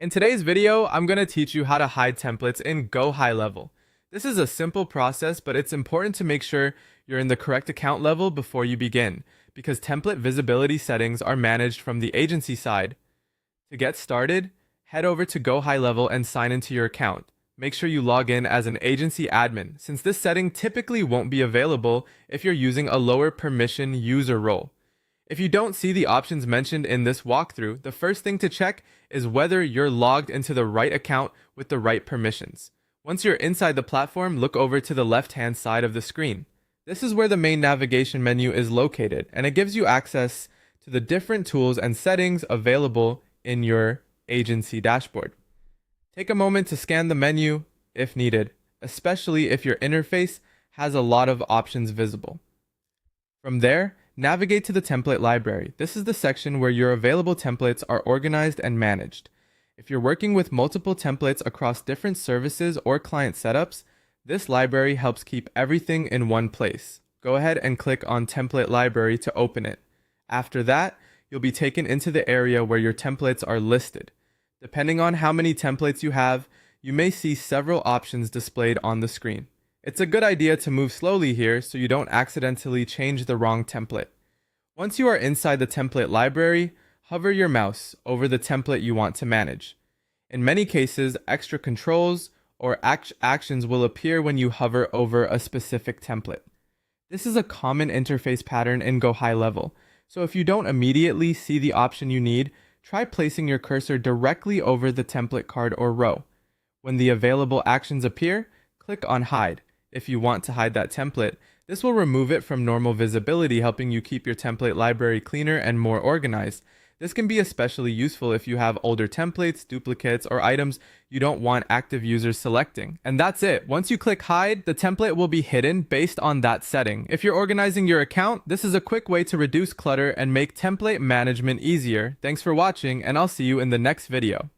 In today's video, I'm going to teach you how to hide templates in Gohighlevel. This is a simple process, but it's important to make sure you're in the correct account level before you begin, because template visibility settings are managed from the agency side. To get started, head over to Gohighlevel and sign into your account. Make sure you log in as an agency admin, since this setting typically won't be available if you're using a lower permission user role. If you don't see the options mentioned in this walkthrough, the first thing to check is whether you're logged into the right account with the right permissions. Once you're inside the platform, look over to the left-hand side of the screen. This is where the main navigation menu is located, and it gives you access to the different tools and settings available in your agency dashboard. Take a moment to scan the menu if needed, especially if your interface has a lot of options visible. From there, navigate to the template library. This is the section where your available templates are organized and managed. If you're working with multiple templates across different services or client setups, this library helps keep everything in one place. Go ahead and click on Template Library to open it. After that, you'll be taken into the area where your templates are listed. Depending on how many templates you have, you may see several options displayed on the screen. It's a good idea to move slowly here so you don't accidentally change the wrong template. Once you are inside the template library, hover your mouse over the template you want to manage. In many cases, extra controls or actions will appear when you hover over a specific template. This is a common interface pattern in Gohighlevel, so if you don't immediately see the option you need, try placing your cursor directly over the template card or row. When the available actions appear, click on Hide. If you want to hide that template, this will remove it from normal visibility, helping you keep your template library cleaner and more organized. This can be especially useful if you have older templates, duplicates, or items you don't want active users selecting. And that's it. Once you click Hide, the template will be hidden based on that setting. If you're organizing your account, this is a quick way to reduce clutter and make template management easier. Thanks for watching, and I'll see you in the next video.